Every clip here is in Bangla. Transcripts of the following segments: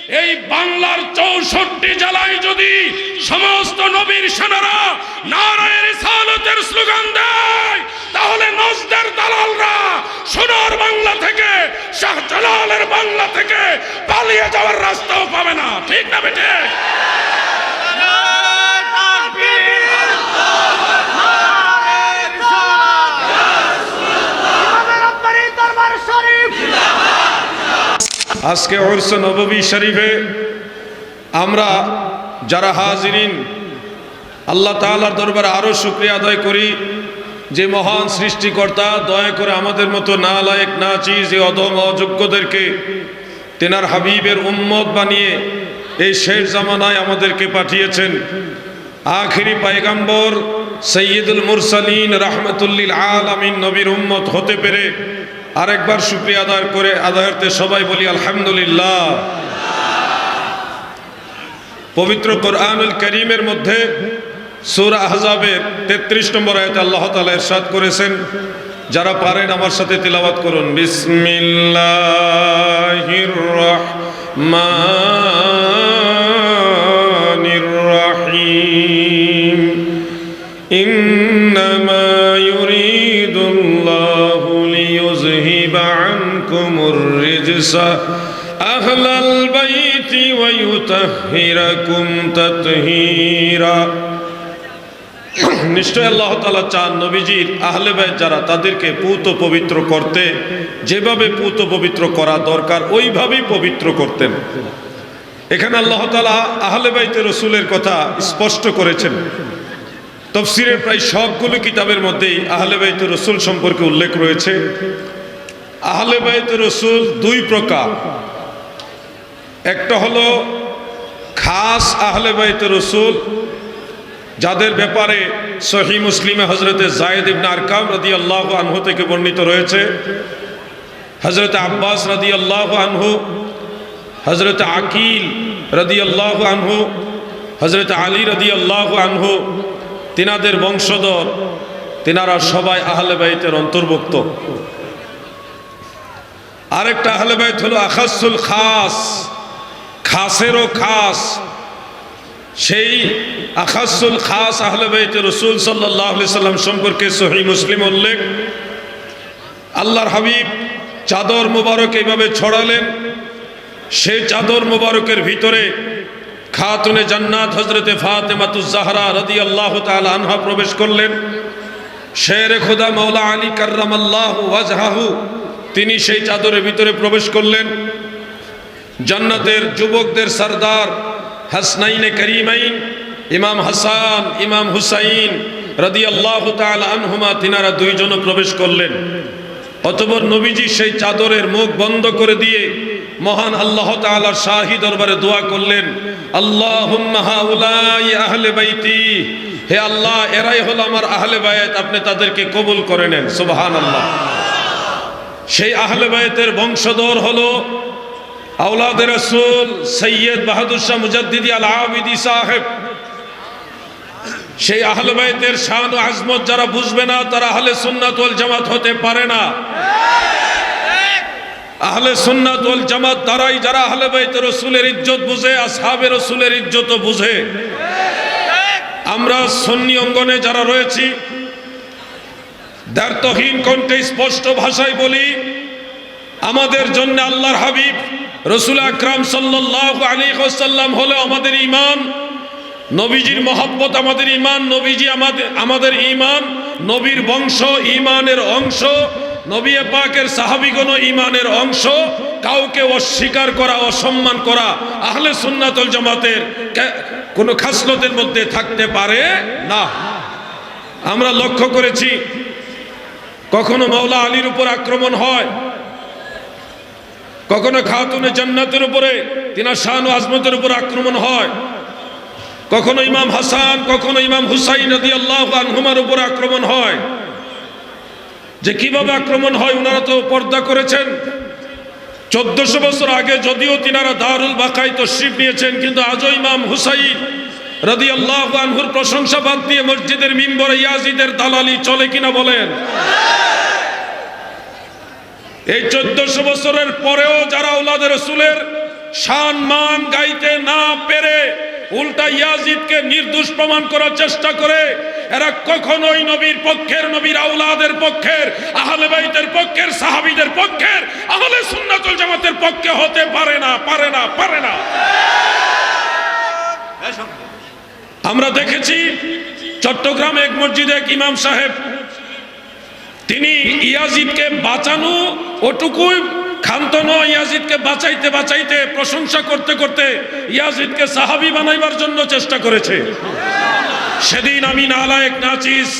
এই বাংলার ৬৪ জেলায় যদি সমস্ত নবীর সেনারা নারায়ে রিসালাতের স্লোগান দেয়, তাহলে নজদের দালালরা সোনার বাংলা থেকে, শাহজালালের বাংলা থেকে পালিয়ে যাওয়ার রাস্তাও পাবে না। ঠিক না বেটে? আজকে উরস নববী শরীফে আমরা যারা হাজিরিন, আল্লাহ তাআলার দরবারে আরো শুকরিয়া আদায় করি যে মহান সৃষ্টিকর্তা দয়া করে আমাদের মতো নালায়েক নাচিজ এই অধম অযোগ্যদেরকে তেনার হাবিবের উম্মত বানিয়ে এই শেষ জামানায় আমাদেরকে পাঠিয়েছেন। আখিরি পয়গম্বর সৈয়দুল মুরসালিন রাহমাতুল্লিল আলামিন নবীর উম্মত হতে পেরে আরেকবার শুকরিয়া আদায়ার্থে সবাই বলি আলহামদুলিল্লাহ। পবিত্র কোরআনুল কারীমের মধ্যে সূরা আহজাবের 33 নম্বর আয়াতে আল্লাহ তাআলা ইরশাদ করেছেন, যারা পারেন আমার সাথে তিলাওয়াত করুন। বিসমিল্লাহির রাহমানির রাহিম। ইন্নামা ইউরিদুল্লাহু লিইয়ুযহিবা আনকুমুর রিজসা আহলাল বাইতি ওয়া ইউতাহহিরাকুম তাতহীরা। নিশ্চয় আল্লাহ তাআলা চান নবীজির আহলে বাইত যারা, তাদেরকে পুত পবিত্র করতে, যেভাবে পুত পবিত্র করা দরকার ওইভাবেই পবিত্র করতেন। এখানে আল্লাহ তাআলা আহলে বাইতে রাসূলের কথা স্পষ্ট করেছেন। তাফসীরের প্রায় সবগুলো কিতাবের মধ্যেই আহলে বাইতে রাসূল সম্পর্কে উল্লেখ রয়েছে। আহলে বাইতে রাসূল দুই প্রকার, একটা হলো খাস আহলে বাইতে রাসূল, যাদের ব্যাপারে সহিহ মুসলিমে হযরতে যায়েদ ইবনে আরকাম রাদিয়াল্লাহু আনহু থেকে বর্ণিত রয়েছে, হযরতে আব্বাস রাদিয়াল্লাহু আনহু, হযরতে আকিল রাদিয়াল্লাহু আনহু, হযরতে আলী রাদিয়াল্লাহু আনহু, তিনাদের বংশধর, তিনারা সবাই আহলে বাইতের অন্তর্ভুক্ত। আরেকটা আহলে বাইত হলো আখাসুল খাস, খাসেরও খাস। সেই আখাসুল খাস আহলে বাইতে রাসূল সাল্লাল্লাহু আলাইহি সাল্লাম সম্পর্কে সহিহ মুসলিম উল্লেখ, আল্লাহর হাবিব চাদর মোবারক এইভাবে ছড়ালেন, সেই চাদর মোবারকের ভিতরে খাতুনে জান্নাত হযরতে ফাতেমাতুজ জাহরা রাদিয়াল্লাহু তাআলা আনহা প্রবেশ করলেন। শেরে খোদা মাওলা আলী কাররামাল্লাহু ওয়াজহাহু তিনি সেই চাদরের ভিতরে প্রবেশ করলেন। জান্নাতের যুবকদের সরদার হাসনাইনে করিমাইন ইমাম হাসান ইমাম হুসাইন রাদিয়াল্লাহু তাআলা আনহুমা তিনারা দুইজনও প্রবেশ করলেন। অতঃপর নবীজি সেই চাদরের মুখ বন্ধ করে দিয়ে মহান আল্লাহ তাআলার শাহী দরবারে দোয়া করলেন, আল্লাহুম্মা হাউলাই আহলে বাইতি, হে আল্লাহ এরাই হলো আমার আহলে বাইত, আপনি তাদেরকে কবুল করে নেন। সুবহানাল্লাহ। সেই আহলে বাইতের বংশধর হলো আওলাদে রাসূল সৈয়দ বাহাদুর শাহ মুজাদ্দিদি আল আবিদি সাহেব। সেই আহলে বাইতের শান ও আজমত যারা বুঝবে না, তারা আহলে সুন্নাত ওয়াল জামাত হতে পারে না। আহলে সুন্নাত ওয়াল জামাত তারাই যারা আহলে বাইত রাসূলের ইজ্জত বুঝে, আসহাবে রাসূলের ইজ্জতও বুঝে। আমরা সুন্নি অঙ্গনে যারা রয়েছি, দ্ব্যর্থহীন কণ্ঠে স্পষ্ট ভাষায় বলি, আমাদের জন্য আল্লাহর হাবিব রাসূল আকরাম সাল্লাল্লাহু আলাইহি ওয়াসাল্লাম হলো আমাদের ঈমান, নবীজির মহব্বত আমাদের ঈমান, নবীজি আমাদের ঈমান, নবীর বংশ ঈমানের অংশ, নবী পাকের সাহাবীগণ ঈমানের অংশ। কাউকে অস্বীকার করা, অসম্মান করা আহলে সুন্নাত ওয়াল জামাতের কোনো খাসলতের মধ্যে থাকতে পারে না। আমরা লক্ষ্য করেছি কখনো মাওলা আলীর উপর আক্রমণ হয়, কখনো খাতুনে জান্নাতের উপরে তিনার শান ও আজমতের উপর আক্রমণ হয়, কখনো ইমাম হাসান, কখনো ইমাম হুসাইন রাদিয়াল্লাহু আনহুমার উপর আক্রমণ হয়। যে কিভাবে আক্রমণ হয় ওনারা তো পর্দা করেছেন। 1400 বছর আগে যদিও তিনারা দারুল বাকায় তশরিফ নিয়েছেন, কিন্তু আজও ইমাম হুসাইন রাদিয়াল্লাহু আনহুর প্রশংসা বাদ দিয়ে মসজিদের মিম্বরে ইয়াজিদের দালালি চলে কিনা বলেন? এই 1400 বছরের পরেও যারা আওলাদে রাসূলের সম্মান গাইতে না পেরে উল্টা ইয়াজিদকে নির্দোষ প্রমাণ করার চেষ্টা করে। এরা কখনোই নবীর পক্ষের, নবীর আওলাদের পক্ষের, আহলে বাইতের পক্ষের, সাহাবীদের পক্ষের, আহলে সুন্নাত ওয়াল জামাতের পক্ষে হতে পারে না, পারে না, পারে না। আমরা দেখেছি চট্টগ্রামে এক মসজিদে এক ইমাম সাহেব, তিনি ইয়াজিদকে বাঁচানো ওটুকুই ক্ষান্ত নয়, ইয়াজিদকে বাঁচাইতে বাঁচাইতে প্রশংসা করতে করতে ইয়াজিদকে সাহাবী বানাইবার জন্য চেষ্টা করেছে। সেদিন আমি নালায়েক নাচিস,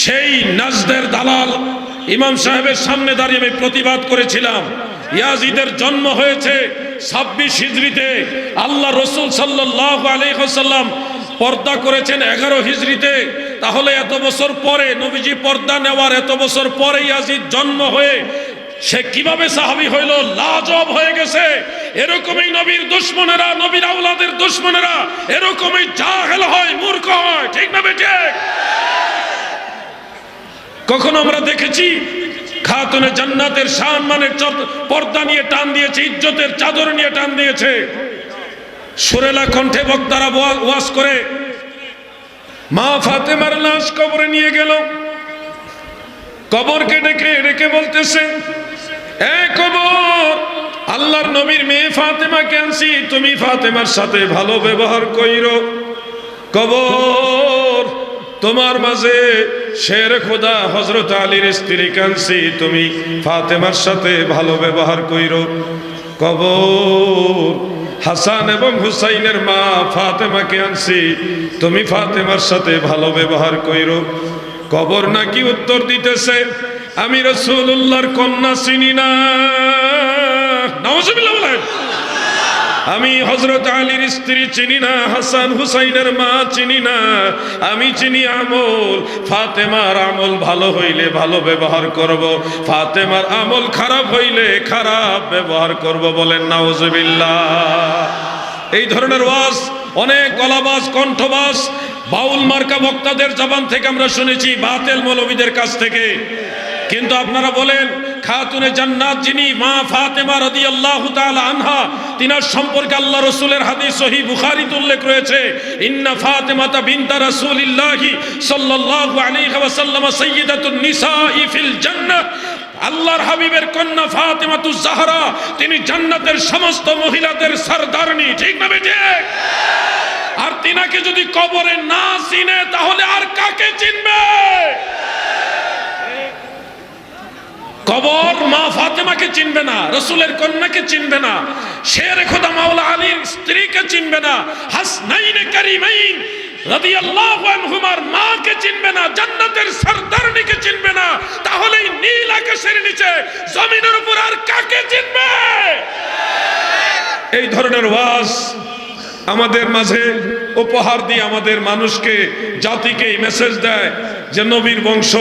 সেই নাজদের দালাল ইমাম সাহেবের সামনে দাঁড়িয়ে আমি প্রতিবাদ করেছিলাম। ইয়াজিদের জন্ম হয়েছে 26 হিজরিতে, আল্লাহ রসুল সাল্লাল্লাহু আলাইহি ওয়াসাল্লাম পর্দা করেছেন 11 হিজরিতে। তাহলে এত বছর পরে, নবীজি পর্দা নেওয়ার এত বছর পরে ইয়াজিদ জন্ম হয়ে সে কিভাবে সাহাবী হইল? লাজব হয়ে গেছে। এরকমই নবীর দুশমনেরা, নবীর আওলাদের দুশমনেরা এরকমই জাহেল হয়, মূর্খ হয়, ঠিক না বেঠিক? কখনো আমরা দেখেছি খাতুনে জান্নাতের সম্মানের পর্দা নিয়ে টান দিয়েছে, ইজ্জতের চাদর নিয়ে টান দিয়েছে। সুরেলা কণ্ঠে বক্তারা ওয়াজ করে মা ফাতেমার লাশ কবরে নিয়ে গেল, কবরকে ডেকে ডেকে বলতেছে, এ কবর, আল্লাহর নবীর মেয়ে ফাতেমাকে আনছি, তুমি ফাতেমার সাথে ভালো ব্যবহার কইরো। কবর, তোমার মাঝে শের খোদা হযরত আলীর স্ত্রী কানছি, তুমি ফাতেমার সাথে ভালো ব্যবহার কইরো। কবর, হাসান এবং হুসাইনের মা ফাতেমাকে আনছি, তুমি ফাতেমার সাথে ভালো ব্যবহার কইরো। কবর নাকি উত্তর দিতেছে, আমি রাসূলুল্লাহর কন্যা চিনি না। নাউজুবিল্লাহ বলেন। আমি হযরত আলীর স্ত্রী চিনি না, হাসান হুসাইনের মা চিনি না, আমি চিনি আমল। ফাতেমার আমল ভালো হইলে ভালো ব্যবহার করব, ফাতেমার আমল খারাপ হইলে খারাপ ব্যবহার করব। বলেন নাউজুবিল্লাহ। এই ধরনের ওয়াজ অনেক গলাবাজ, কণ্ঠবাজ, বাউল মার্কা বক্তাদের জবান থেকে আমরা শুনেছি, বাতিল মৌলবীদের কাছ থেকে। কিন্তু আপনারা বলেন, খাতুনে জান্নাত যিনি মা ফাতেমা রাদিয়াল্লাহু তাআলা আনহা, তিনার সম্পর্কে আল্লাহ রাসূলের হাদিস সহিহ বুখারীতে উল্লেখ রয়েছে, ইন্না ফাতেমাতা বিনতা রাসূলিল্লাহি সাল্লাল্লাহু আলাইহি ওয়াসাল্লাম সাইয়্যিদাতুন নিসাই ফিল জান্নাহ। আল্লাহর হাবিবের কন্যা ফাতেমাতুজ জাহরা, তিনি জান্নাতের সমস্ত মহিলাদের সরদারনি, ঠিক না বেঠিক? আর তিনাকে যদি কবরে না চিনে তাহলে আর কাকে চিনবে? কবর মা ফাতেমাকে চিনবে না, রাসূলের কন্যাকে চিনবে না, শের খোদা মাওলা আলীর স্ত্রীকে চিনবে না, হাসনাইনে কারিমাইন রাদিয়াল্লাহু আনহুমার মাকে চিনবে না, জান্নাতের সরদারনিকে চিনবে না, তাহলে নীল আকাশের নিচে জমিনের উপর আর কাকে চিনবে? এই ধরনের ওয়াজ আমাদের মাঝে উপহার দিয়ে আমাদের মানুষকে, জাতিকে এই মেসেজ দেয় যে নবীর বংশ,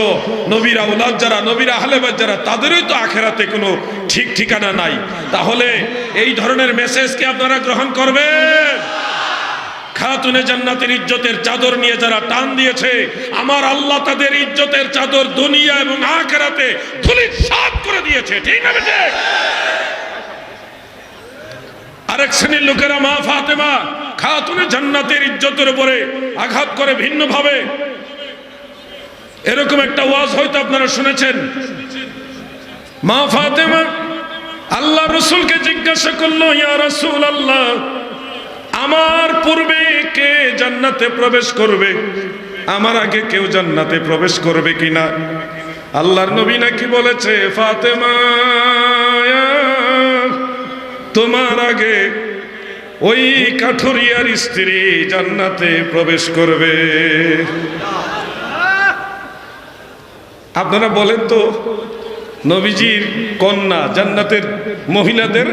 নবীর আওলাদ যারা, নবীর আহলে বাইত যারা, তাদেরই তো আখেরাতে কোনো ঠিক ঠিকানা নাই। তাহলে এই ধরনের মেসেজকে আপনারা গ্রহণ করবেন? খাতুনে জান্নাতের ইজ্জতের চাদর নিয়ে যারা টান দিয়েছে, আমার আল্লাহ তাদের ইজ্জতের চাদর দুনিয়া এবং আখেরাতে ধুলিসাৎ করে দিয়েছে, ঠিক না বেঠিক? আরেক শ্রেণীর লোকেরা মা ফাতেমা খাতুনে জান্নাতের ইজ্জতের উপরে আঘাত করে ভিন্নভাবে। এরকম একটা ওয়াজ হয়তো আপনারা শুনেছেন। মা ফাতেমা আল্লাহ রাসূলকে জিজ্ঞাসা করলো, ইয়া রাসূলুল্লাহ, আমার পূর্বে কে জান্নাতে প্রবেশ করবে? আমার আগে কেউ জান্নাতে প্রবেশ করবে কিনা? আল্লাহর নবী নাকি বলেছে, ফাতেমা, তোমার আগে ওই কাঠুরিয়ার স্ত্রী জান্নাতে প্রবেশ করবে। আপনারা বলেন তো, নবীজির কন্যা, জান্নাতের মহিলাদের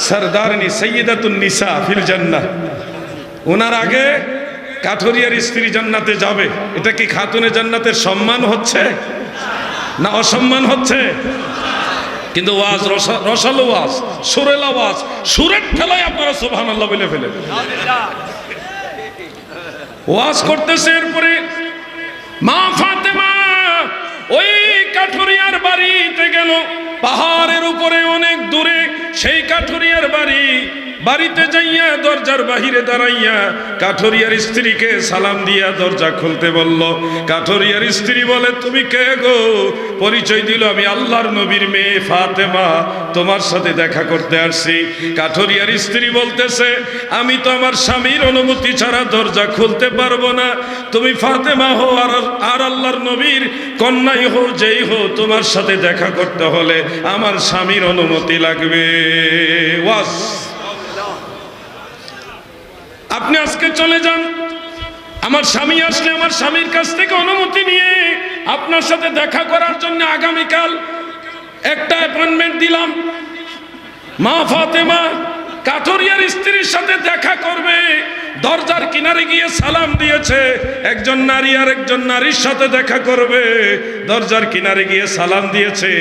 সরদারনি, সাইয়্যিদাতুন নিসা ফিল জান্নাহ, ওনার আগে কাঠুরিয়ার স্ত্রী জান্নাতে যাবে। এটা কি খাতুনে জান্নাতের সম্মান হচ্ছে না অসম্মান হচ্ছে? কিন্তু ওয়াজ রসালো ওয়াজ, সুরেলা ওয়াজ, সুরের ঠেলায় আপনারা সুবহানাল্লাহ বলে ফেলেন। ওয়াজ করতেছে, এরপরে মা ফাতেমা ওই কাঠুরিয়ার বাড়িতে গেল। পাহাড়ের উপরে অনেক দূরে সেই কাঠুরিয়ার বাড়ি, বাড়িতে যাইয়া দরজার বাহিরে দাঁড়াইয়া কাঠুরিয়ার স্ত্রীকে সালাম দিয়া দরজা খুলতে বলল। কাঠুরিয়ার স্ত্রী বলে, তুমি কে গো? পরিচয় দিল, আমি আল্লাহর নবীর মেয়ে ফাতেমা, তোমার সাথে দেখা করতে আসছি। কাঠুরিয়ার স্ত্রী বলতেছে, আমি তো আমার স্বামীর অনুমতি ছাড়া দরজা খুলতে পারবো না। তুমি ফাতেমা হো আর আল্লাহর নবীর কন্যাই হো, যেই হো, তোমার সাথে দেখা করতে হলে আমার স্বামীর অনুমতি লাগবে। ওয়াস, আপনি আজকে চলে যান, আমার স্বামী আসলে আমার স্বামীর কাছ থেকে অনুমতি নিয়ে আপনার সাথে দেখা করার জন্য আগামীকাল একটা অ্যাপয়েন্টমেন্ট দিলাম। মা ফাতেমা কাঠুরিয়ার স্ত্রীর সাথে দেখা করবে, দরজার কিনারে গিয়ে সালাম দিয়েছে। একজন নারী আর একজন নারীর সাথে দেখা করবে, দরজার কিনারে গিয়ে সালাম দিয়েছে,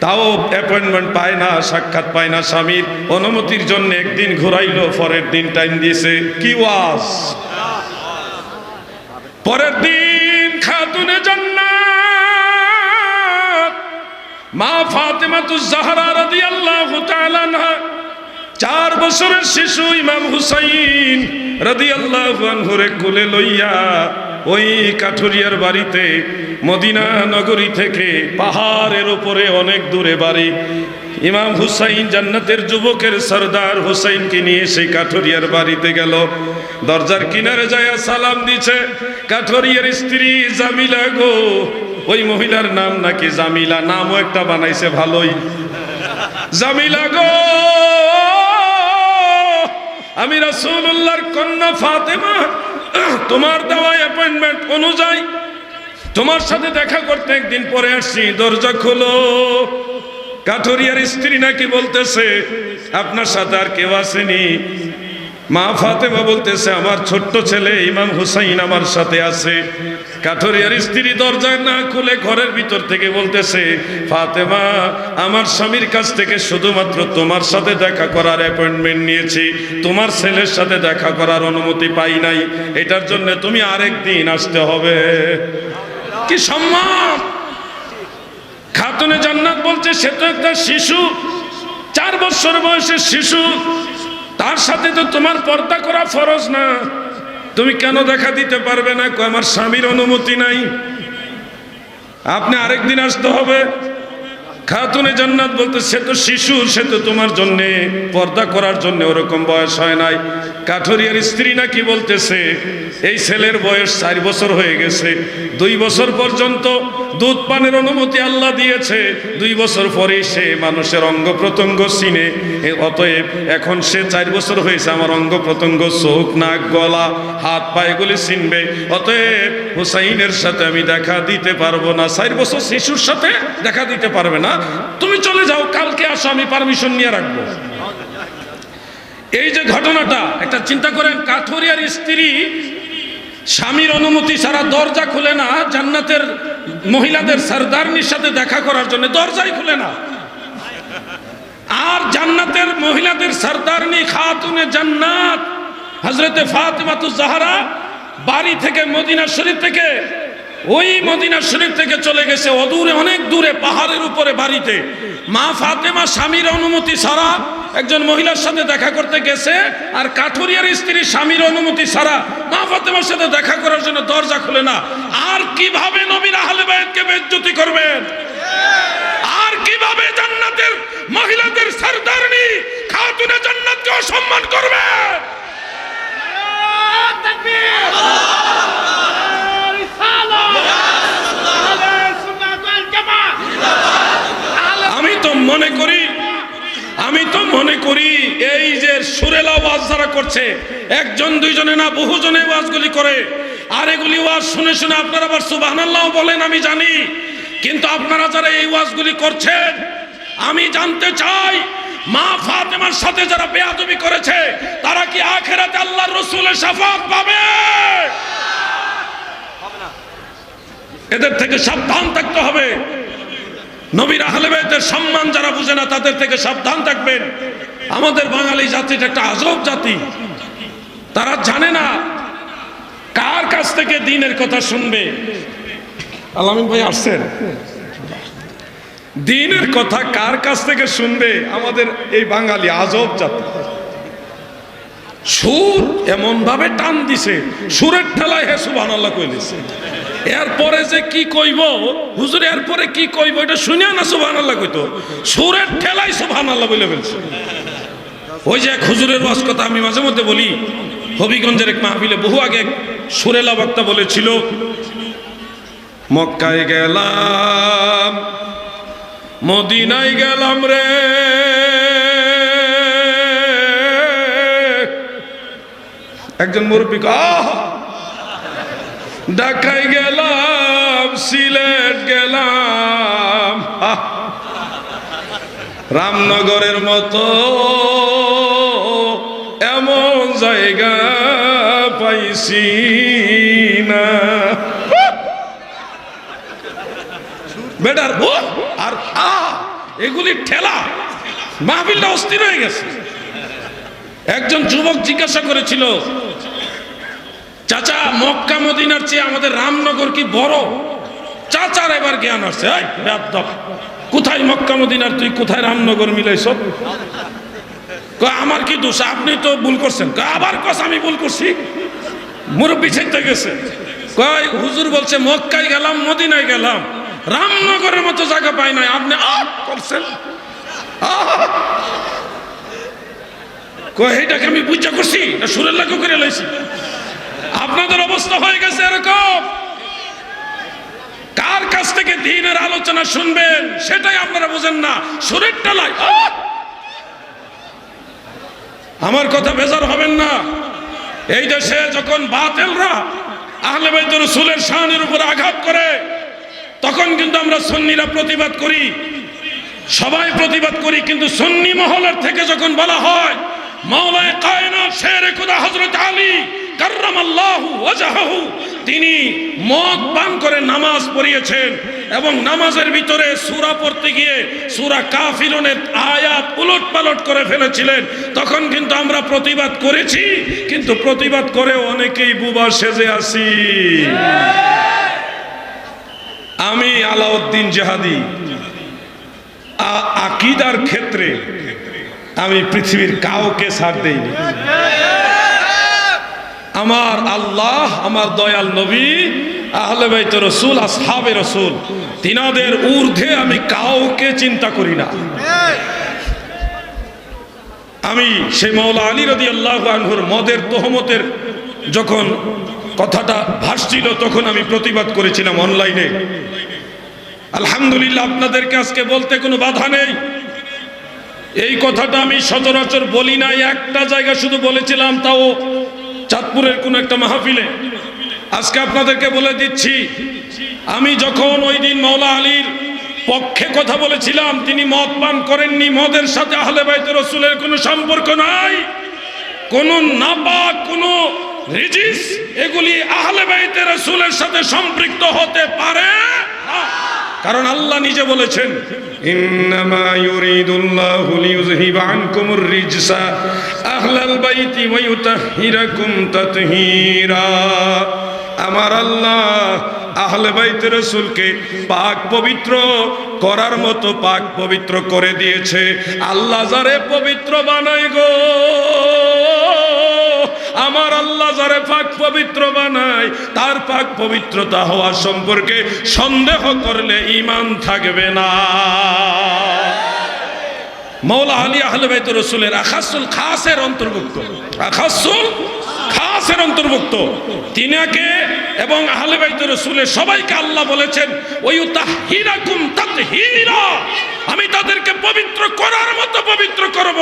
তাও অ্যাপয়েন্টমেন্ট পায় না, সাক্ষাৎ পায় না। স্বামীর অনুমতির জন্য একদিন ঘুরাইলো, পরের দিন টাইম দিয়েছে। কি ওয়াজ! পরের দিন খাতুনে জান্নাত মা ফাতেমাতুজ জাহরা রাদিয়াল্লাহু তাআলা আনহা 4 বছরের শিশু ইমাম হুসাইন রাদিয়াল্লাহু আনহুরে কোলে লইয়া ওই কাঠুরিয়ার বাড়িতে, মদিনা নগরী থেকে পাহাড়ের উপরে অনেক দূরে বাড়ি, ইমাম হুসাইন জান্নাতের যুবকের সরদার হুসাইনকে নিয়ে সেই কাঠুরিয়ার বাড়িতে গেল। দরজার কিনারে যায় সালাম দিছে। কাঠুরিয়ার স্ত্রী জামিলা গো, ওই মহিলার নাম নাকি জামিলা, নামও একটা বানাইছে ভালোই। জামিলা গো, আমি রাসূলুল্লাহর কন্যা ফাতেমা, তোমার দেওয়া অ্যাপয়েন্টমেন্ট অনুযায়ী তোমার সাথে দেখা করতে একদিন পরে আসছি, দরজা খোলো। কাঠুরিয়ার স্ত্রী নাকি বলতেছে, আপনার সাথে আর কেউ আসেনি? মা ফাতেমা বলতেছে, আমার ছোট্ট ছেলে ইমাম হুসাইন আমার সাথে আছে। কাঠুরিয়ার স্ত্রী দরজা না খুলে ঘরের ভিতর থেকে বলতেছে, ফাতেমা, আমার স্বামীর কাছ থেকে শুধুমাত্র তোমার সাথে দেখা করার অ্যাপয়েন্টমেন্ট নিয়েছি, তোমার ছেলের সাথে দেখা করার অনুমতি পাই নাই, এটার জন্য তুমি আরেকদিন আসতে হবে। কি সম্মান! খাতুনে জান্নাত বলছে, সে তো একটা শিশু, 4 বছর বয়সের শিশু, তার সাথে তো তোমার পর্দা করা ফরজ না, তুমি কেন দেখা দিতে পারবে না? আমার স্বামীর অনুমতি নাই, আপনি আরেকদিন আসতে হবে। খাতুনে জান্নাত বলতে, সে তো শিশু, সে তো তোমার জন্য পর্দা করার জন্য ওরকম বয়স হয় নাই। কাঠুরিয়ার স্ত্রী নাকি বলতেছে, এই ছেলের বয়স 4 বছর হয়ে গেছে, 2 বছর পর্যন্ত দুধ পানের অনুমতি আল্লাহ দিয়েছে, 2 বছর পরে সে মানুষের অঙ্গ প্রত্যঙ্গ চিনে, অতএব এখন সে 4 বছর হয়েছে, আমার অঙ্গ প্রত্যঙ্গ, চোখ, নাক, গলা, হাত পা এগুলি চিনবে, অতএব হুসাইনের সাথে আমি দেখা দিতে পারবো না। 4 বছর শিশুর সাথে দেখা দিতে পারবে না, তুমি চলে যাও, কালকে আসো, আমি পারমিশন নিয়ে রাখবো। এই যে ঘটনাটা, একটা চিন্তা করেন, কাঠুরিয়ার স্ত্রী স্বামীর অনুমতি ছাড়া দরজা খুলে না, জান্নাতের মহিলাদের সরদারনির সাথে দেখা করার জন্য দরজাই খুলে না। আর জান্নাতের মহিলাদের সরদারনি খাতুনে জান্নাত হযরতে ফাতেমাতুজ জাহরা বাড়ি থেকে, মদিনা শরীফ থেকে, ওই মদিনা শরীফ থেকে চলে গেছে অদূরে, অনেক দূরে পাহাড়ের উপরে বাড়িতে। মা ফাতেমা স্বামীর অনুমতি ছাড়া একজন মহিলার সাথে দেখা করতে গেছে, আর কাঠুরিয়ার স্ত্রী স্বামীর অনুমতি ছাড়া মা ফাতেমার সাথে দেখা করার জন্য দরজা খুলে না। আর কিভাবে নবীর আহলে বায়াতকে বেইজ্জতি করবেন? আর কিভাবে জান্নাতের মহিলাদের সরদারনি খাতুনে জান্নাতকে অসম্মান করবেন? তাকবীর! আমি তো মনে করি এই যে সুরেলা ওয়াজ যারা করছে, 1 2 জনে না, বহুজনে ওয়াজগুলি করে, আর এগুলি ওয়াজ শুনে শুনে আপনারা আবার সুবহানাল্লাহ বলেন, আমি জানি, কিন্তু আপনারা যারা এই ওয়াজগুলি করছেন, আমি জানতে চাই, মা ফাতেমার সাথে যারা বেয়াদবি করেছে, তারা কি আখিরাতে আল্লাহর রাসূলের শাফাআত পাবে? এদের থেকে সাবধান থাকতে হবে। নবীর আহলে বায়াতের সম্মান যারা বুঝে না, তাদের থেকে সাবধান থাকবেন। আমাদের বাঙালি জাতিটা একটা আজব জাতি, তারা জানে না কার কাছ থেকে দ্বীনের কথা শুনবে। আলামিন ভাই আসছেন, দ্বীনের কথা কার কাছ থেকে শুনবে? আমাদের এই বাঙালি আজব জাতি, সুর এমন ভাবে টান দিছে, সুরের ঠেলায় হে সুবহানাল্লাহ কইলেছে। এরপরে যে কি কইব হুজুর, এরপরে কি কইব এটা শুনিয়া না সুবহানাল্লাহ কইতো, সুরের ঠেলায় সুবহানাল্লাহ বলে ফেলছে। ওই যে এক হুজুরের ওয়াজ কথা আমি মাঝে মধ্যে বলি, হবিগঞ্জের এক মাহফিলে বহু আগে সুরেলা বক্তা বলেছিল, মক্কায় গেলাম মদিনায় গেলাম রে, একজন মুরব্বী ঢাকায় গেলাম সিলেট গেলাম, রামনগরের মতো এমন জায়গা পাইছি না। বেটার আর এগুলি ঠেলা মাহফিলটা অস্থির হয়ে গেছে। একজন যুবক জিজ্ঞাসা করেছিল, চাচা মক্কা মদিনার চেয়ে আমাদের রামনগর কি বড়? চাচার এবার জ্ঞান আসছে, কোথায় মক্কা মদিনার তুই কোথায় রামনগর মিলাইছ? আমার কি দোষ, আপনি তো ভুল করছেন। আবার কস আমি ভুল করছি, মুরব্বী ছেড়ে গেছে। কয় হুজুর বলছে মক্কায় গেলাম মদিনায় গেলাম, রামনগরের মতো জায়গা পাই নাই, আপনি করছেন। এইটাকে আমি বুঝা করছি, সুরের লাগু করে লাইছি। আপনাদের অবস্থা হয়ে গেছে এরকম। কার কাছ থেকে দ্বীনের আলোচনা শুনবেন সেটাই আপনারা বুঝেন না, সুরের টেলায়। আমার কথা বেজার হবেন না। এই দেশে যখন বাতিলরা আহলে বাইত রাসূলের শানের উপর আঘাত করে, তখন কিন্তু আমরা সুন্নিরা প্রতিবাদ করি, সবাই প্রতিবাদ করি। কিন্তু সুন্নি মহলের থেকে যখন বলা হয় মাওলায়ে কায়নাত শেরে খুদা হযরত আলী কাররামাল্লাহু ওয়াজহাহু তিনি মদ পান করে নামাজ পড়িয়েছেন এবং নামাজের ভিতরে সূরা পড়তে গিয়ে সূরা কাফিরুনের আয়াত উলটপালট করে ফেলেছিলেন, তখন কিন্তু আমরা প্রতিবাদ করেছি। কিন্তু প্রতিবাদ করে অনেকেই বুবা সেজে আছি। আমি আলাউদ্দিন জাহাদি আকীদার ক্ষেত্রে আমি পৃথিবীর কাউকে ছাড় দেইনি। আমার আল্লাহ, আমার দয়াল নবী, আহলে বাইত রাসূল, আসহাবে রাসূল, তিনাদের ঊর্ধ্বে আমি কাউকে চিন্তা করি না। আমি সেই মাওলা আলী রাদিয়াল্লাহু আনহুর মদের তহমতের যখন কথাটা ভাসছিল তখন আমি প্রতিবাদ করেছিলাম অনলাইনে। আলহামদুলিল্লাহ আপনাদেরকে আজকে বলতে কোনো বাধা নেই। এই কথাটা আমি সচরাচর বলি নাই, একটা জায়গা শুধু বলেছিলাম, তাও চাঁদপুরের কোন একটা মাহফিলে। আজকে আপনাদেরকে বলে দিচ্ছি, আমি যখন ওই দিন মাওলা আলীর পক্ষে কথা বলেছিলাম, তিনি মদ পান করেননি, মদের সাথে আহলে বাইত রাসূলের কোনো সম্পর্ক নাই, কোন নাপাক কোন রিজিস এগুলি আহলে বাইত রাসূলের সাথে সম্পৃক্ত হতে পারে না। কারণ আল্লাহ নিজে বলেছেন, ইন্নামা ইউরিদুল্লাহু লিইউযহিবা আনকুমুর রিজসা আহলাল বাইতি ওয়া ইউতাহহিরাকুম তাতহীরা। আমার আল্লাহ আহলে বাইত রাসূলকে পাক পবিত্র করার মতো পাক পবিত্র করে দিয়েছে। আল্লাহ যারে পবিত্র বানায় গো, আমার আল্লাহ যারে পাক পবিত্র বানায়, তার পাক পবিত্রতা হওয়া সম্পর্কে সন্দেহ করলে ঈমান থাকবে না। মাওলা আলী আহলে বাইত রাসূলের আখাসুল খাসের অন্তর্ভুক্ত, আখাসুল খাসের অন্তর্ভুক্ত। তিনাকে এবং আহলে বাইত রাসূলের সবাইকে আল্লাহ বলেছেন ওয়ায়ুতাহহিরাকুম তাতহীরা, আমি তাদেরকে পবিত্র করার মতো পবিত্র করব।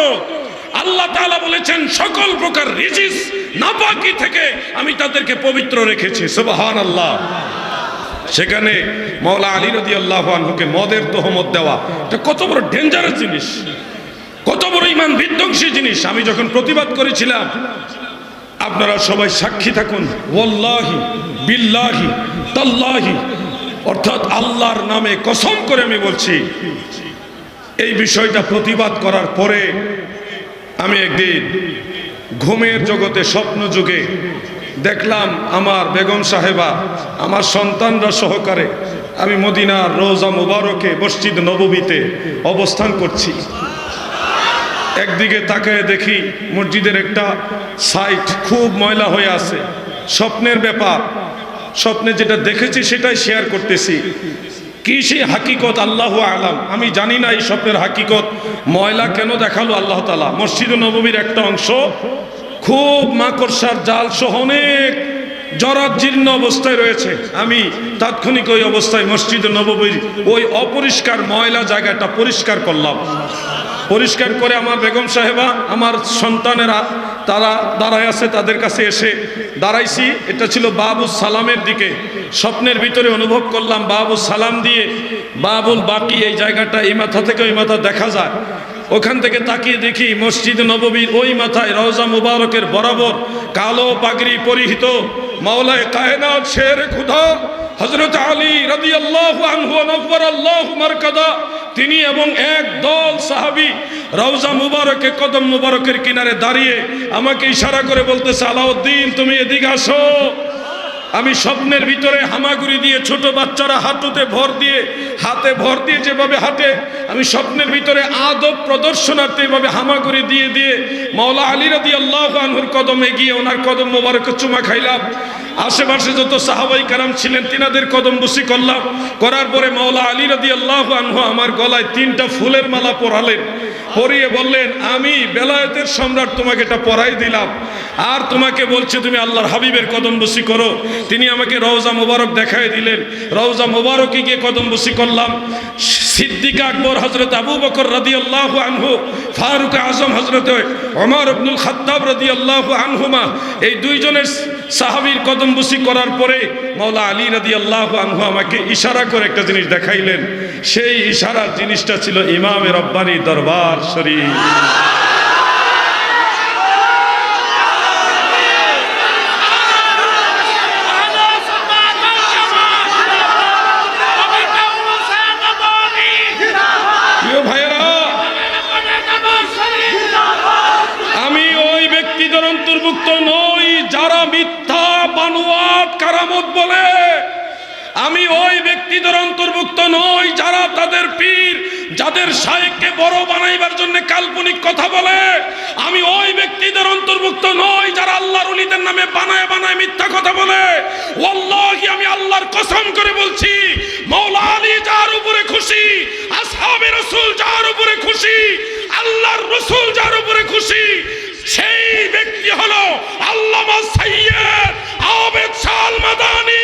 আল্লাহ তাআলা বলেছেন সকল প্রকার রিজিস নাপাকি থেকে আমি তাদেরকে পবিত্র রেখেছি। সুবহানাল্লাহ। সেখানে মাওলা আলী রাদিয়াল্লাহু আনহুকে মদের তহমত দেওয়া, এটা কত বড় ডেঞ্জারাস জিনিস, কত বড় ঈমান বিধ্বংসী জিনিস। আমি যখন প্রতিবাদ করেছিলাম, আপনারা সবাই সাক্ষী থাকুন, ওয়াল্লাহি বিল্লাহি তাল্লাহি, অর্থাৎ আল্লাহর নামে কসম করে আমি বলছি, এই বিষয়টা প্রতিবাদ করার পরে আমি একদিন ঘুমের জগতে স্বপ্ন যুগে দেখলাম আমার বেগম সাহেবা, আমার সন্তানরা সহকারে আমি মদিনার রওজা মুবারকে মসজিদ নববীতে অবস্থান করছি। একদিকে তাকায় দেখি মসজিদের একটা সাইড খুব ময়লা হয়ে আছে। স্বপ্নের ব্যাপার, স্বপ্নে যেটা দেখেছি সেটাই শেয়ার করতেছি। কি সেই হাকিকত আল্লাহু আলাম, আমি জানি না এই স্বপ্নের হাকিকত। ময়লা কেন দেখালো আল্লাহ তাআলা? মসজিদ নববীর একটা অংশ খুব মাকড়সার জাল সহ অনেক জরাজীর্ণ অবস্থায় রয়েছে। আমি তাৎক্ষণিক ওই অবস্থায় মসজিদ নববীর ওই অপরিষ্কার ময়লা জায়গাটা পরিষ্কার করলাম। পরিষ্কার করে আমার বেগম সাহেবা, আমার সন্তানেরা তারা দাঁড়ায় আছে, তাদের কাছে এসে দাঁড়াইছি। এটা ছিল বাবুল সালামের দিকে। স্বপ্নের ভিতরে অনুভব করলাম বাবুল সালাম দিয়ে বাবুল বাকি এই জায়গাটা এই মাথা থেকে ওই মাথা দেখা যায়। ওখান থেকে তাকিয়ে দেখি মসজিদ নববীর ওই মাথায় রওজা মুবারকের বরাবর কালো পাগড়ি পরিহিত মাওলায়ে কায়নাত শেরে খুদা হযরত আলী রাদিয়াল্লাহু আনহু ওয়া নব্বারাল্লাহু মারকাদা, তিনি এবং এক দল সাহাবী রওজা মুবারকে কদম মুবারকের কিনারে দাঁড়িয়ে আমাকে ইশারা করে বলতেছে, আলাউদ্দিন তুমি এদিকে আসো। আমি স্বপ্নের ভিতরে হামাগুড়ি দিয়ে, ছোট বাচ্চারা হাঁটুতে ভর দিয়ে, হাতে ভর দিয়ে যেভাবে হাঁটে, আমি স্বপ্নের ভিতরে আদব প্রদর্শনার্থে এভাবে হামাগুড়ি দিয়ে দিয়ে মাওলা আলী রাদিয়াল্লাহু আনহুর কদমে গিয়ে ওনার কদম মোবারকে চুমা খাইলাম। আশেপাশে যত সাহাবাই কারাম ছিলেন তিনাদের কদম বুসি করলাম। করার পরে মাওলা আলী রাদিয়াল্লাহু আনহু আমার গলায় 3টা ফুলের মালা পরালেন। পরিয়ে বললেন, আমি বেলায়েতের সম্রাট তোমাকে এটা পরাই দিলাম, আর তোমাকে বলছে তুমি আল্লাহর হাবিবের কদম বুসি করো। তিনি আমাকে রওজা মুবারক দেখায় দিলেন। রওজা মুবারকে গিয়ে কদম বুসি করলাম। সিদ্দিক আকবর হযরত আবু বকর রাদিয়াল্লাহু আনহু, ফারুক আজম হযরত ওমর ইবনুল খাত্তাব রাদিয়াল্লাহু আনহুমা, এই দুইজনের সাহাবীর কদম বুসি করার পরে মাওলা আলী রাদিয়াল্লাহু আনহু আমাকে ইশারা করে একটা জিনিস দেখাইলেন। সেই ইশারার জিনিসটা ছিল ইমামে রব্বানি দরবার শরীফ। আমি ওই ব্যক্তিদের অন্তর্ভুক্ত নই যারা মিথ্যা বানোয়াট কারামত বলে। আমি ওই ব্যক্তিদের অন্তর্ভুক্ত নই যারা তাদের পীর, যাদের শাইখকে বড় বানাইবার জন্য কাল্পনিক কথা বলে। আমি ওই ব্যক্তিদের অন্তর্ভুক্ত নই যারা আল্লাহর ওলিদের নামে বানায় বানায় মিথ্যা কথা বলে। ওয়াল্লাহি আমি আল্লাহর কসম করে বলছি, মাওলা আলী যার উপরে খুশি, আসহাবে রাসূল যার উপরে খুশি, আল্লাহর রাসূল যার উপরে খুশি, সেই ব্যক্তি হলো আল্লামা সাইয়্যিদ আবেদ শাহ আল মাদানী।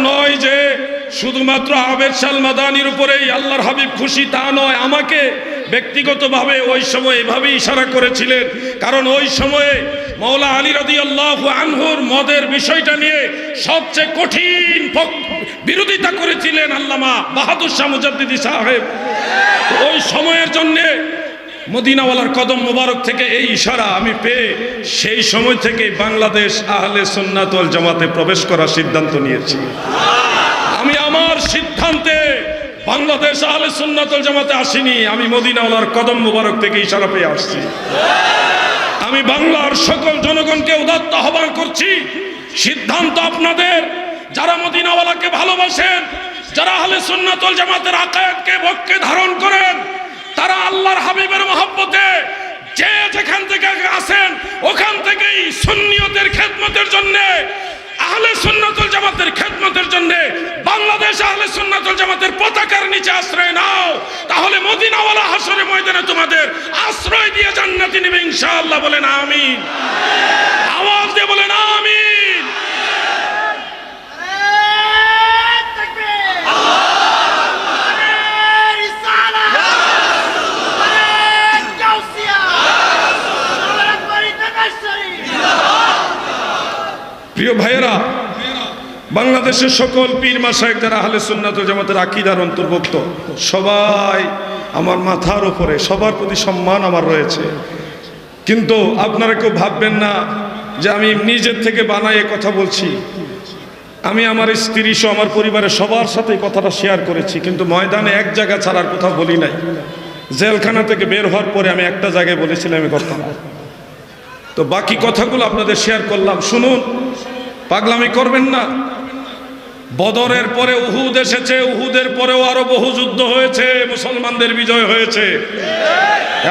নয় যে শুধুমাত্র আবেদ শাহ আল মাদানীর উপরেই আল্লাহর হাবিব খুশি তা নয়, আমাকে ব্যক্তিগতভাবে ওই সময় এভাবে ইশারা করেছিলেন। কারণ ওই সময়ে মাওলা আলী রাদিয়াল্লাহু আনহুর মদের বিষয়টা নিয়ে সবচেয়ে কঠিন বিরোধিতা করেছিলেন আল্লামা বাহাদুর শাহ মুজাদ্দিদি সাহেব। ওই সময়ের জন্যে মদিনাওয়ালার কদম মোবারক থেকে এই ইশারা আমি পেয়ে সেই সময় থেকে বাংলাদেশ আহলে সুন্নাত ওয়াল জামাতে প্রবেশ করার সিদ্ধান্ত নিয়েছি। আমি আমার সিদ্ধান্তে বাংলাদেশ আহলে সুন্নাত ওয়াল জামাতে আসিনি, আমি মদিনাওয়ালার কদম মোবারক থেকে ইশারা পেয়ে আসছি। আমি বাংলার সকল জনগণকে উদাত্ত আহ্বান করছি, সিদ্ধান্ত আপনাদের। যারা মদিনাওয়ালাকে ভালোবাসেন, যারা আহলে সুন্নাত ওয়াল জামাতের আকায়েদকে বক্ষে ধারণ করেন, তারা আল্লাহর হাবিবের মহব্বতে যে যেখান থেকে আসেন ওখান থেকেই সুন্নিয়তের খেদমতের জন্য, আহলে সুন্নাত ওয়াল জামাতের খেদমতের জন্য বাংলাদেশ আহলে সুন্নাত ওয়াল জামাতের পতাকার নিচে আশ্রয় নাও। তাহলে মদিনাওয়ালা হাসরের ময়দানে তোমাদের আশ্রয় দিয়ে জান্নাতে নেবে ইনশাআল্লাহ। বলেন আমিন। আওয়াজ দিয়ে বলেন আমিন। প্রিয় ভাইয়েরা, বাংলাদেশের সকল পীর মাশায়েখ যারা আহলে সুন্নাত ওয়াল জামাতের আকীদার অন্তর্ভুক্ত, সবাই আমার মাথার উপরে, সবার প্রতি সম্মান আমার রয়েছে। কিন্তু আপনারা কেউ ভাববেন না যে আমি নিজের থেকে বানায় কথা বলছি। আমি আমার স্ত্রী সহ আমার পরিবারের সবার সাথে কথাটা শেয়ার করেছি, কিন্তু ময়দানে এক জায়গা ছাড়ার কথা বলি নাই। জেলখানা থেকে বের হওয়ার পরে আমি একটা জায়গায় বলেছিলাম আমি করতাম না। তো বাকি কথাগুলো আপনাদের শেয়ার করলাম, শুনুন, পাগলামি করবেন না। বদরের পরে উহুদ এসেছে, উহুদের পরেও আরো বহু যুদ্ধ হয়েছে, মুসলমানদের বিজয় হয়েছে।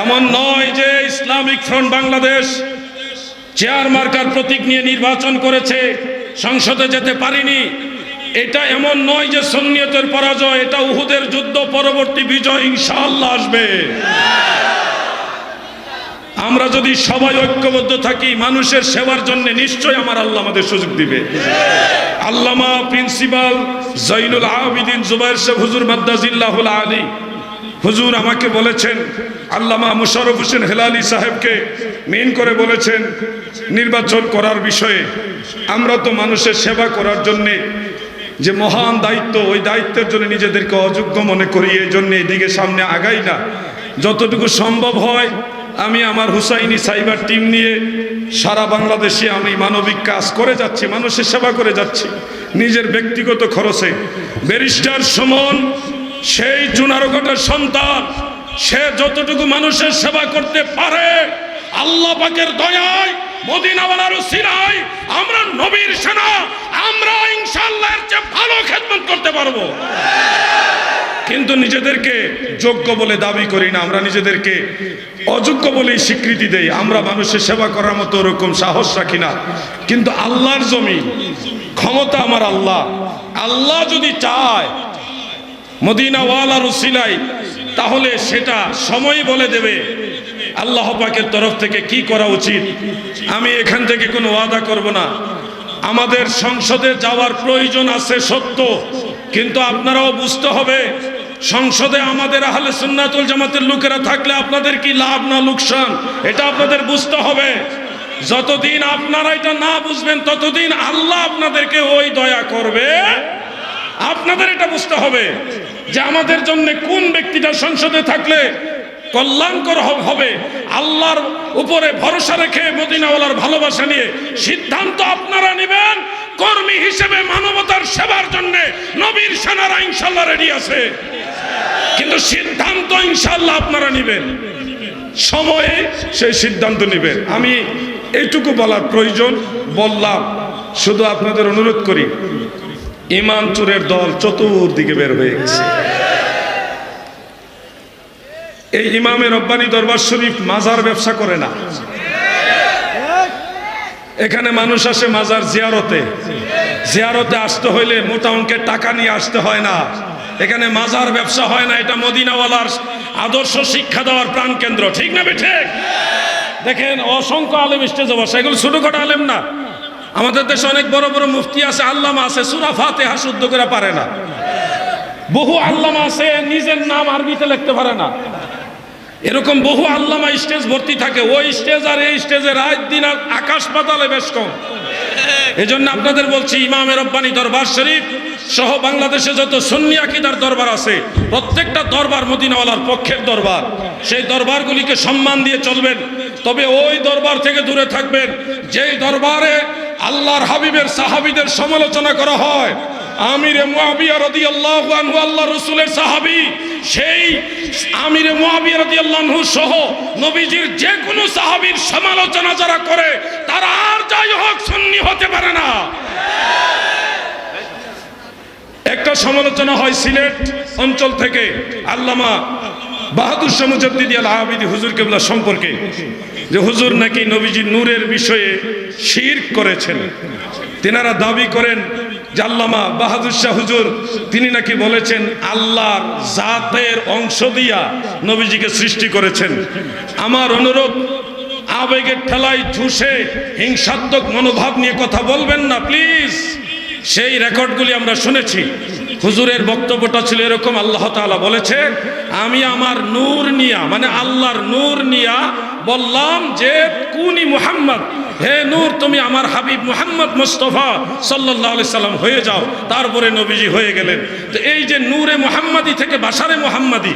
এমন নয় যে ইসলামিক ফ্রন্ট বাংলাদেশ চেয়ার মার্কার প্রতীক নিয়ে নির্বাচন করেছে, সংসদে যেতে পারিনি। এটা এমন নয় যে সুন্নিয়তের পরাজয়, এটা উহুদের যুদ্ধ, পরবর্তী বিজয় ইনশাআল্লাহ আসবে। আমরা যদি সবাই ঐক্যবদ্ধ থাকি মানুষের সেবার জন্য, নিশ্চয় আমার আল্লাহ আমাদের সুযোগ দিবে। আল্লামা প্রিন্সিপাল জৈনুল আবিদিন জুবাইর সাহেব হুজুর মাদ্দাজিল্লাহুল আলী হুজুর আমাকে বলেছেন, আল্লামা মুশাররফ হোসেন হেলালি সাহেবকে মেন করে বলেছেন নির্বাচন করার বিষয়ে। আমরা তো মানুষের সেবা করার জন্যে যে মহান দায়িত্ব, ওই দায়িত্বের জন্য নিজেদেরকে অযোগ্য মনে করি, এই জন্য এদিকে সামনে আগাই না। যতটুকু সম্ভব হয় আমি আমার হুসাইনি সাইবার টিম নিয়ে সারা বাংলাদেশে আমি মানবিক কাজ করে যাচ্ছি, মানুষের সেবা করে যাচ্ছি নিজের ব্যক্তিগত খরচে। ব্যারিস্টার সুমন সেই জুনারঘাটের সন্তান, সে যতটুকু মানুষের সেবা করতে পারে আল্লাহ পাকের দয়ায়, মদিনাওয়ালার উসিলায়, আমরা নবীর সেনা, আমরা ইনশাআল্লাহ এর চেয়ে ভালো খেদমত করতে পারবো। কিন্তু নিজেদেরকে যোগ্য বলে দাবি করি না, আমরা নিজেদেরকে অযোগ্য বলেই স্বীকৃতি দেই। আমরা মানুষের সেবা করার মতো ওরকম সাহস রাখি না। কিন্তু আল্লাহর জমি, ক্ষমতা আমার আল্লাহ। আল্লাহ যদি চায় মদিনাওয়ালার উসিলায়, তাহলে সেটা সময় বলে দেবে আল্লাহ পাকের তরফ থেকে কি করা উচিত। আমি এখান থেকে কোনো ওয়াদা করব না। আমাদের সংসদে যাওয়ার প্রয়োজন আছে সত্য, কিন্তু আপনারাও বুঝতে হবে সংসদে আমাদের আহলে সুন্নাত ওয়াল জামাতের লোকেরা থাকলে আপনাদের কি লাভ না লোকসান, এটা আপনাদের বুঝতে হবে। যতদিন আপনারা এটা না বুঝবেন ততদিন আল্লাহ আপনাদেরকে ওই দয়া করবে। আপনাদের এটা বুঝতে হবে যে আমাদের জন্য কোন ব্যক্তিটা সংসদে থাকলে কল্যাণকর হবে। আল্লাহর উপরে ভরসা রেখে মদিনাওয়ালার ভালোবাসা নিয়ে সিদ্ধান্ত আপনারা নেবেন। কর্মী হিসেবে মানবতার সেবার জন্য নবীর সেনারা ইনশাআল্লাহ রেডি আছে, কিন্তু সিদ্ধান্ত ইনশাআল্লাহ আপনারা নেবেন, সময়ে সেই সিদ্ধান্ত নেবেন। আমি এইটুকু বলার প্রয়োজন বললাম। শুধু আপনাদের অনুরোধ করি, ইমাম চোরের দল চতুর্দিকে বের হয়ে গেছে। এই ইমামে রব্বানী দরবার শরীফ মাজার ব্যবসা করে না। এখানে মানুষ আসে মাজার জিয়ারতে, জিয়ারতে আসতে হইলে মোটা অঙ্কের টাকা নিয়ে আসতে হয় না। এখানে মাজার ব্যবসা হয় না। এটা মদিনাওয়ালার আদর্শ শিক্ষা দেওয়ার প্রাণ কেন্দ্র, ঠিক না ঠিক? দেখেন অসংখ্য আলেম স্টেজে বসে, এগুলো ছোটখাটো আলেম না। আমাদের দেশে অনেক বড় বড় মুফতি আছে, আল্লামা আছে, সূরা ফাতিহা শুদ্ধ করে পারে না। বহু আল্লামা আছে নিজের নাম আরবিতে লিখতে পারে না। এরকম বহু আল্লামা স্টেজ ভর্তি থাকে। ওই স্টেজ আর এই স্টেজে রাত দিন আকাশ পাতালে বেশ কম। এই জন্য আপনাদের বলছি, ইমামে রব্বানী দরবার শরীফ সহ বাংলাদেশে যত সুন্নি আকীদার দরবার আছে, প্রত্যেকটা দরবার মদিনাওয়ালার পক্ষের দরবার। সেই দরবারগুলিকে সম্মান দিয়ে চলবেন। তবে ওই দরবার থেকে দূরে থাকবেন যেই দরবারে আল্লাহর হাবিবের সাহাবীদের সমালোচনা করা হয়। আমিরে মুআবিয়া রাদিয়াল্লাহু আনহু আল্লাহ রাসূলের সাহাবী, সেই আমিরে মুআবিয়া রাদিয়াল্লাহু আনহু সহ নবীজির যে কোনো সাহাবীর সমালোচনা যারা করে তারা আর যাই হোক সুন্নি হতে পারে না। একটা সমালোচনা হয় সিলেট অঞ্চল থেকে আল্লামা বাহাদুর শাহ মুজাদ্দিদি আল আবিদি হুজুর কেবলা সম্পর্কে, যে হুজুর নাকি নবীজির নূরের বিষয়ে শিরক করেছেন। তেনারা দাবি করেন যে আল্লামা বাহাদুর শাহ হুজুর তিনি নাকি বলেছেন আল্লাহর জাতের অংশ দিয়া নবীজিকে সৃষ্টি করেছেন। আমার অনুরোধ, আবেগের ঠেলায় ঝুসে হিংসাত্মক মনোভাব নিয়ে কথা বলবেন না প্লিজ। সেই রেকর্ডগুলি আমরা শুনেছি। হুজুরের বক্তব্যটা ছিল এরকম, আল্লাহ তাআলা বলেছে আমি আমার নূর নিয়া, মানে আল্লাহর নূর নিয়া বললাম যে কুনি মুহাম্মদ, হে নূর তুমি আমার হাবিব মুহাম্মদ মুস্তাফা সাল্লাল্লাহু আলাইহি সাল্লাম হয়ে যাও। তারপরে নবীজি হয়ে গেলেন। তো এই যে নূরে মুহাম্মাদি থেকে বাশারে মুহাম্মাদি,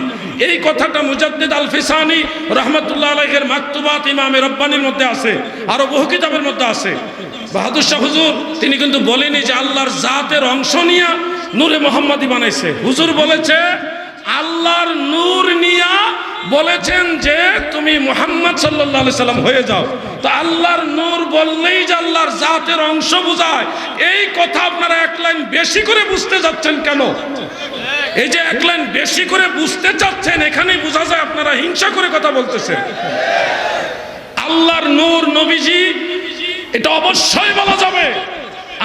এই কথাটা মুজাদ্দিদ আল ফিসানি রাহমাতুল্লাহ আলাইহির মাকতুবাত ইমামে রব্বানির মধ্যে আছে, আরো বহু কিতাবের মধ্যে আছে। বাহাদুর শাহ হুজুর তিনি কিন্তু বলেনি যে আল্লাহর জাতের অংশ নিয়া নূরে মুহাম্মাদি বানাইছে। হুজুর বলেছে আল্লাহর নূর নিয়া বলেছেন যে তুমি মুহাম্মদ সাল্লাল্লাহু আলাইহি সাল্লাম হয়ে যাও। তো আল্লাহর নূর বললেই যে আল্লাহর জাতের অংশ বোঝায়, এই কথা আপনারা এক লাইন বেশি করে বুঝতে যাচ্ছেন কেন? এই যে এক লাইন বেশি করে বুঝতে চাচ্ছেন, এখানেই বোঝা যায় আপনারা হিংসা করে কথা বলতেছেন। আল্লাহর নূর নবীজি, এটা অবশ্যই বলা যাবে।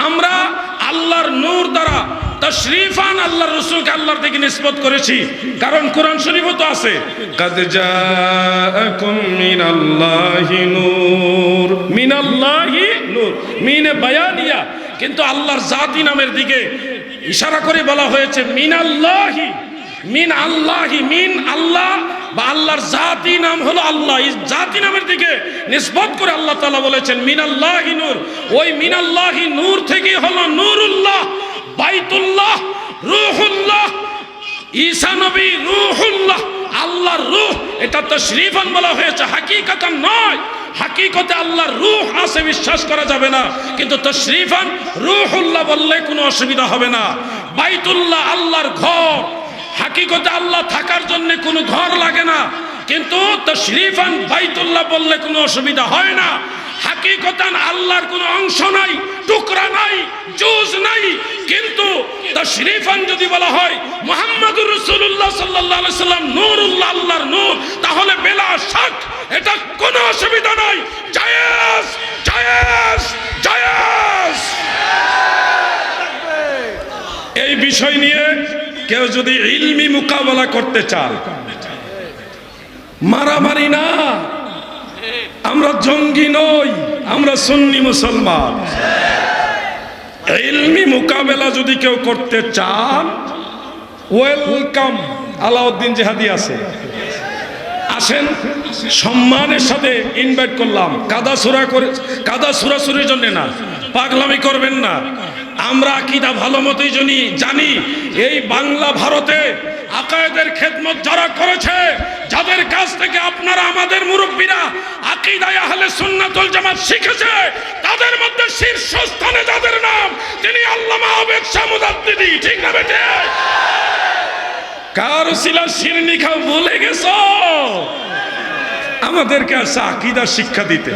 আমরা আল্লাহর নূর দ্বারা তাশরীফান আল্লাহর রাসূলকে আল্লাহর দিকে নিসবত করেছি, কারণ কোরআন শরীফে তো আছে কাদ জাআকুম মিনাল্লাহি নূর, মিনাল্লাহি নূর, মিনে বায়ানিয়া, কিন্তু আল্লাহর জাতি নামের দিকে ইশারা করে বলা হয়েছে মিনাল্লাহি, মিন আল্লাহি, মিন আল্লাহ বা আল্লাহর জাতি নাম হলো আল্লাহ, এই জাতি নামের দিকে নিসবত করে আল্লাহ তাআলা বলেছেন মিনাল্লাহি নূর। ওই মিনাল্লাহি নূর থেকে হলো নূরুল্লাহ, বাইতুল্লাহ, রূহুল্লাহ, ঈসা নবী রূহুল্লাহ, আল্লাহর রূহ। এটা তাশরীফান বলা হয়েছে, হাকিকাতান নয়। হাকিকতে আল্লাহর রূহ আছে, বিশ্বাস করা যাবে না, কিন্তু তাশরীফান রূহুল্লাহ বললে কোনো অসুবিধা হবে না। বাইতুল্লাহ আল্লাহর ঘর, হাকিকতে আল্লাহ থাকার জন্য কোনো ঘর লাগে না, কিন্তু তাশরীফান বাইতুল্লাহ বললে কোনো অসুবিধা হয় না। হাকিকতান আল্লাহর কোনো অংশ নাই, টুকরা নাই, জুজ নাই, কিন্তু তাশরীফান যদি বলা হয় মুহাম্মদুর রাসূলুল্লাহ সাল্লাল্লাহু আলাইহি সাল্লাম নূরুল্লাহ, আল্লাহর নূর, তাহলে বেলা শাক এটা কোনো অসুবিধা নাই, জায়েজ জায়েজ জায়েজ। এই বিষয় নিয়ে কেউ যদি ইলমি মোকাবেলা করতে চান, মারামারি না, আমরা জঙ্গি নই, আমরা সুন্নি মুসলমান। ইলমি মোকাবেলা যদি কেউ করতে চান, ওয়েলকাম। আলাউদ্দিন জিহাদি আছে, আসেন, সম্মানের সাথে ইনভাইট করলাম। কাদা সুরাসুরির জন্য না, পাগলামি করবেন না। আমরা আকীদা ভালো মতোই জানি, এই বাংলা ভারতে আকায়েদের খেদমত যারা করেছে, যাদের কাছ থেকে আপনারা আমাদের মুরব্বীরা আকীদায়ে আহলে সুন্নাত ওয়াল জামাত শিখেছে, তাদের মধ্যে শীর্ষস্থানে যাদের নাম, তিনি আল্লামা আবেদ শাহ মুজাদ্দিদি। ঠিক না বেটে? কার উসিলা শিরনি খাও ভুলে গেছো? আমাদেরকে আসে আকীদা শিক্ষা দিতে।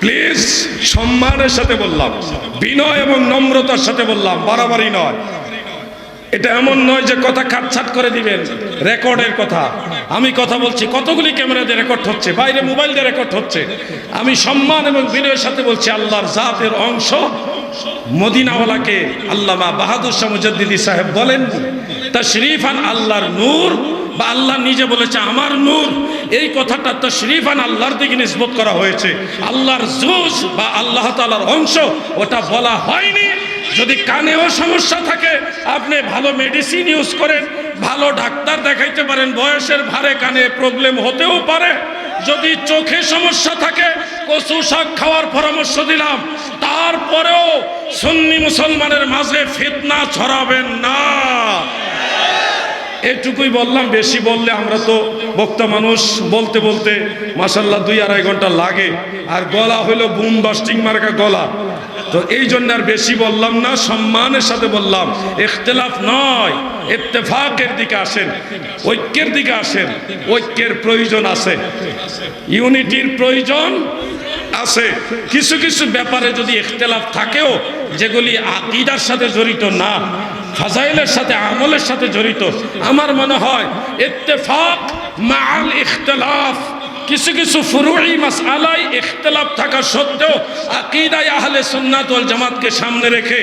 প্লিজ, সম্মানের সাথে বললাম, বিনয় এবং নম্রতার সাথে বললাম, বাড়াবাড়ি নয়। এটা এমন নয় যে কথা কাটছাট করে দিবেন। রেকর্ডের কথা, আমি কথা বলছি, কতগুলি ক্যামেরা দিয়ে রেকর্ড হচ্ছে, বাইরে মোবাইল দিয়ে রেকর্ড হচ্ছে। আমি সম্মান এবং বিনয়ের সাথে বলছি, আল্লাহর জাতের অংশ মদিনাওয়ালাকে আল্লামা বাহাদুর শাহ মুজাদ্দিদি সাহেব বলেন তাশরীফান আল্লাহর নূর, বা আল্লাহ নিজে বলেছে আমার নূর। এই কথাটা তাশরীফান আল্লাহর দিকে নিসবত করা হয়েছে। আল্লাহর জুজ বা আল্লাহ তাআলার অংশ ওটা বলা হয়নি। যদি কানেও সমস্যা থাকে, আপনি ভালো মেডিসিন ইউজ করেন, ভালো ডাক্তার দেখাইতে পারেন, বয়সের ভারে কানে প্রবলেম হতেও পারে। যদি চোখে সমস্যা থাকে, কচু শাক খাওয়ার পরামর্শ দিলাম। তারপরেও সুন্নি মুসলমানের মাঝে ফিতনা ছড়াবেন না, এটুকুই বললাম। বেশি বললে আমরা তো বক্তা মানুষ, বলতে বলতে মাশাআল্লাহ 2-2.5 ঘন্টা লাগে, আর গলা হইলো বুম বাস্টিং মার্কা গলা। তো এই জন্য আর বেশি বললাম না, সম্মানের সাথে বললাম। ইখতিলাফ নয়, ইত্তেফাকের দিকে আসেন, ঐক্যের দিকে আসেন। ঐক্যের প্রয়োজন আছে, ইউনিটির প্রয়োজন আছে। কিছু কিছু ব্যাপারে যদি ইখতিলাফ থাকেও, যেগুলি আকীদার সাথে জড়িত না, ফাজাইলের সাথে, আমলের সাথে জড়িত, আমার মনে হয় ইত্তেফাক মাআল ইখতিলাফ। কিছু কিছু ফুরুই মাসআলায় ইখতিলাফ থাকা সত্ত্বেও আকীদায়ে আহলে সুন্নাত ওয়াল জামাতকে সামনে রেখে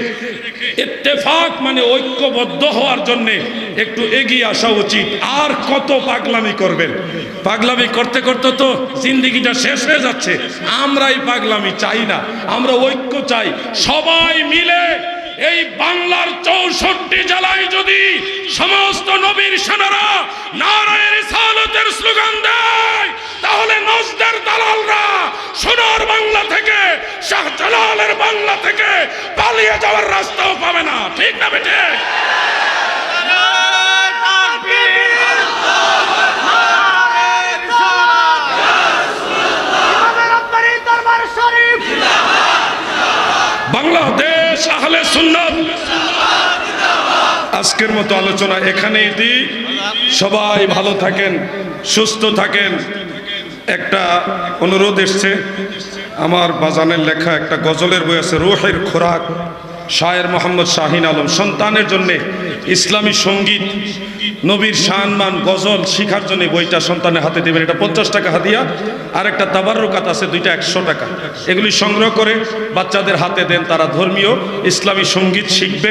ইত্তেফাক মানে ঐক্যবদ্ধ হওয়ার জন্য একটু এগিয়ে আসা উচিত। আর কত পাগলামি করবেন? পাগলামি করতে করতে তো জিন্দেগিটা শেষ হয়ে যাচ্ছে। আমরা এই পাগলামি চাই না, আমরা ঐক্য চাই। সবাই মিলে এই বাংলার 64 জেলায় যদি সমস্ত নবীর সেনারা নারায়ে রিসালাতের স্লোগান দেয়, তাহলে নজদের দালালরা সোনার বাংলা থেকে, শাহজালালের বাংলা থেকে পালিয়ে যাওয়ার রাস্তাও পাবে না। ঠিক না বেটে? বাংলাদেশ আহলে সুন্নাত আজকের মতো আলোচনা এখানেই দিই। সবাই ভালো থাকেন, সুস্থ থাকেন। একটা অনুরোধ এসছে, আমার বাজানের লেখা একটা গজলের বই আছে, রুহের খোরাক, শায়ের মোহাম্মদ শাহিন আলম। সন্তানের জন্য ইসলামী সঙ্গীত, নবীর শানমান গজল শিখার জন্য বইটা সন্তানের হাতে দেবেন। এটা 50 টাকা হাদিয়া। আর একটা তাবাররুকাত আছে, দুইটা 100 টাকা। এগুলি সংগ্রহ করে বাচ্চাদের হাতে দেন, তারা ধর্মীয় ইসলামী সঙ্গীত শিখবে।